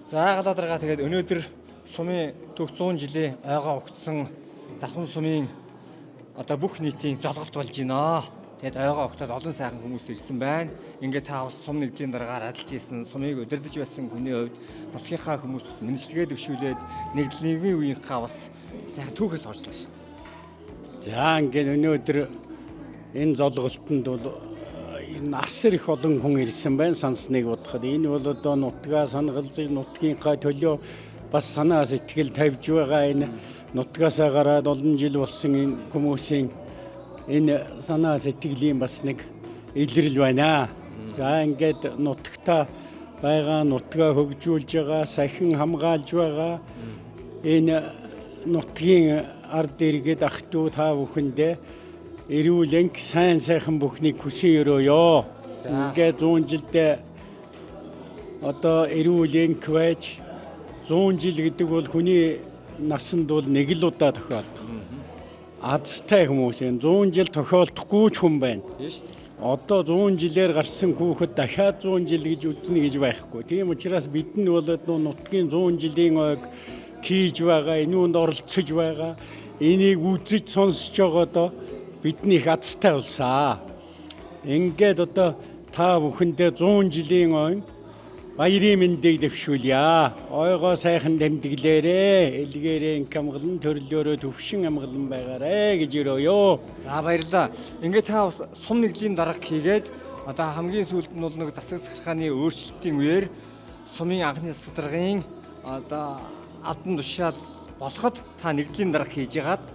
За галаадарга тэгээд өнөөдөр сумын төв 100 жилийн ойгоо огтсон завхан сумын одоо бүх нийтийн золголт болж байна. Тэгээд ойгоо огтод олон сайхан хүмүүс ирсэн байна. Ингээд та бас сум нэгдлийн дараагаар адилж ийсэн сумыг удирдах байсан хүний хувьд нутгийнхаа хүмүүс бас мэнчилгээ дэвшүүлээд нэгдэл нийгмийн үеийнхаа бас сайхан түүхээс оржлоо ш. За ингээд өнөөдөр энэ золголтод бол асар их олон хүн ирсэн байна сансныг бодоход. Энэ бол одоо нутгаа санагалж нутгийнхаа төлөө бас санаа сэтгэл тавьж байгаа энэ нутгаасаа гараад олон жил болсон энэ хүмүүсийн энэ санаа сэтгэлийн бас нэг илрэл байна. За ингээд нутагта байгаа нутгаа хөгжүүлж байгаа, сахин хамгаалж байгаа энэ нутгийн ард иргэд ах トゥ та бүхэндээ эрүүл сайн сайхан бүхнийг хүсэн өрөөё. Ингээд 100 жилдээ одоо эрүүл байж 100 жил гэдэг бол хүний насанд бол нэг л удаа тохиолдох. Азтай хүмүүс энэ 100 жил тохиолдохгүй ч хүн байна. Одоо 100 жилээр гарсан хүүхэд дахиад 100 жил гэж үзнэ гэж байхгүй. Тийм учраас бид нь бол нутгийн 100 жилийн ойг хийж байгаа, энүүнд оролцож байгаа, энийг үзэж сонсож байгаадаа бидний их азтай улсаа. Ингээд одоо та бүхэндээ 100 жилийн ойн баярын мэндийг дэвшүүлье. Ойгоо сайхан тэмдэглээрээ, элгээрээ амгалан төрлөөрөө төвшин амгалан байгаарэ гэж өрөөё. За баярлалаа. Ингээд та бас сум нэгдлийн дарга хийгээд одоо хамгийн сүүлд нь бол нэг засаг захиргааны өөрчлөлтийн үеэр сумын анхны засаг даргын одоо алдан тушаал болоход та нэгдлийн дарга хийж яагаад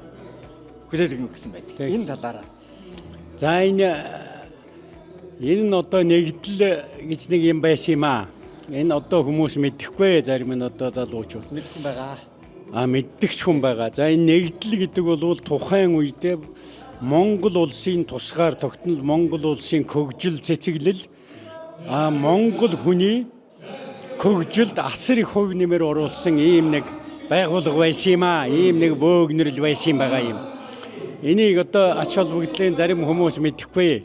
хүлээлгэн гэсэн байт. Энэ талаараа. За энэ нь одоо нэгдэл гэж нэг юм байсан юм аа. Энэ одоо хүмүүс мэдэхгүй зарим нь одоо залуучууд мэдсэн байгаа. Мэддэгч хүн байгаа. За энэ нэгдэл гэдэг бол тухайн үедээ Монгол улсын тусгаар тогтнол Монгол улсын хөгжил цэцэглэл Монгол хүний хөгжилд асар их хувь нэмэр оруулсан ийм нэг байгууллага байсан юм аа. Ийм нэг бөөгнөрл байсан байгаа юм. Энийг одоо ач холбогдлын зарим хүмүүс мэдэхгүй.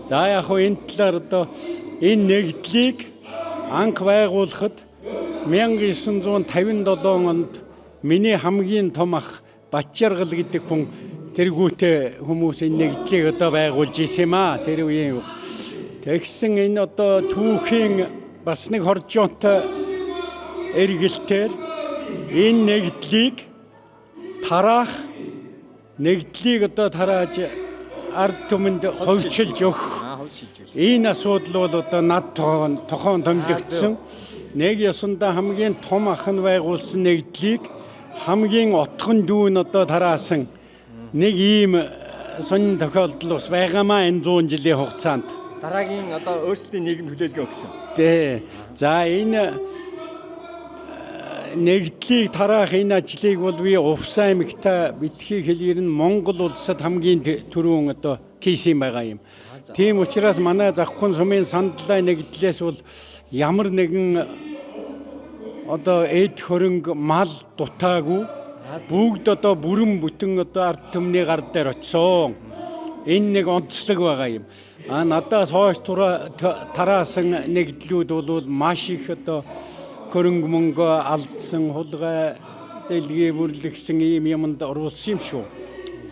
За яг хөө энэ талаар одоо энэ нэгдлийг анх байгуулахад 1957 онд миний хамгийн том ах Бачаргал гэдэг хүн тэргүүтээ хүмүүс энэ нэгдлийг одоо байгуулж ирсэн юм аа. Тэр үеийн тэгсэн энэ одоо түүхийн бас нэг хоржоонтой эргэлтээр энэ нэгдлийг тараах нэгдлийг одоо тарааж ард түмэнд ховчилж өгөх энэ асуудал бол одоо над тохон томилогдсон. Нэг ёсондоо хамгийн том ах нь байгуулсан нэгдлийг хамгийн отхон дүү нь одоо тараасан нэг ийм сонин тохиолдол бас байгаамаа энэ 100 жилийн хугацаанд. Дараагийн одоо өөрсдийн нийгэм хүлээлгэн өгсөн. Тэ. За энэ нэгдлийг тараах энэ ажлыг бол би Увсан аймагта битгий хэлээр нь Монгол улсад хамгийн түрүүн одоо хийсэн байгаа юм. Тийм учраас манай завхан сумын сандлаа нэгдлээс бол ямар нэгэн одоо эд хөрөнгө мал дутаагүй бүгд одоо бүрэн бүтэн одоо ард түмний гар дээр очсон. Энэ нэг онцлог байгаа юм. Надаас хойш тараасан нэгдлүүд бол маш их одоо хөрөнгө мөнгө алдсан хулгай зэлгээ бүрлэгсэн ийм юмд оруулсан юм шүү.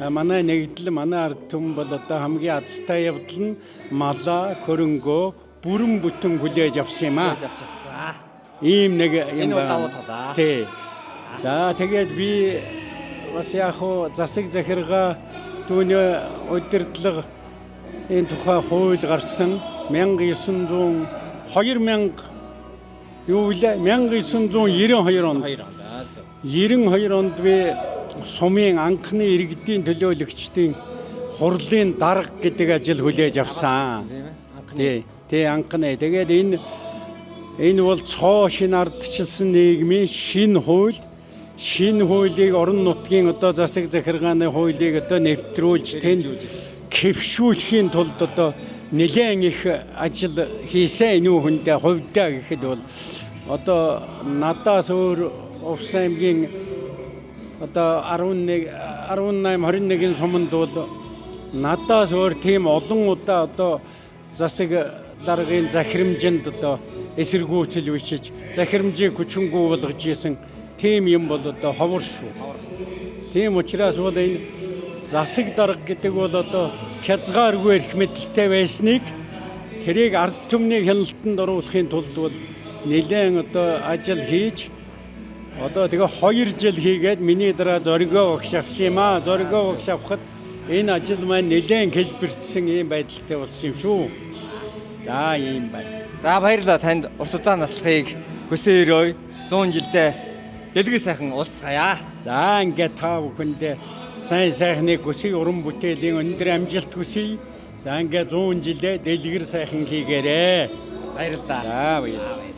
Манай нэгдэл манай ард түмэн бол одоо хамгийн азтай явдал нь малаа хөрөнгөө бүрэн бүтэн хүлээж авсан юм аа. Ийм нэг юм байна. Тий. За тэгээд би бас яг хоо засаг захиргаа түүний удирдлага энэ тухай хууль гарсан 1992 онд 92 онд би сумын анхны иргэдийн төлөөлөгчдийн хурлын дарга гэдэг ажил хүлээж авсан. Тий анхны. Тэгээд энэ бол цоо шин ардчилсан нийгмийн шинэ хууль. Шинэ хуулийг орон нутгийн одоо засаг захиргааны хуулийг одоо нэвтрүүлж тэнд хэвшүүлэхийн тулд одоо нэлээд их ажил хийсэн энэ хүндээ хувьдаа гэхэд бол одоо надаас өөр Увсан аймгийн одоо 18-21 суманд бол надаас өөр тийм олон удаа одоо засаг даргын захирамжинд одоо эсэргүүцэл бичиж захирамжийг хүчингү болгож исэн тийм юм бол одоо ховор шүү. Тийм учраас бол энэ засаг дарга гэдэг бол одоо хязгааргүй эрх мэдэлтэй байсныг тэрийг ард түмний хяналтанд оруулахын тулд бол нэлээд одоо ажил хийж одоо тэгээ 2 жил хийгээд миний дараа зоригоо багш авсан юм аа. Зоригоо багш авахад энэ ажил маань нэлээд хэлбэрчсэн ийм байдалтай болсон юм шүү. За ийм байна. За баярлалаа танд урт удаан наслахыг хүсээрэй. 100 жилдээ дэлгэр сайхан уулзгая. За ингээд та бүхэндээ сайн сайхныг хүсье, уран бүтээлийн өндөр амжилт хүсье. За ингээд 100 жилээ дэлгэр сайхан хийгээрэй. Баярлалаа. За баярлалаа.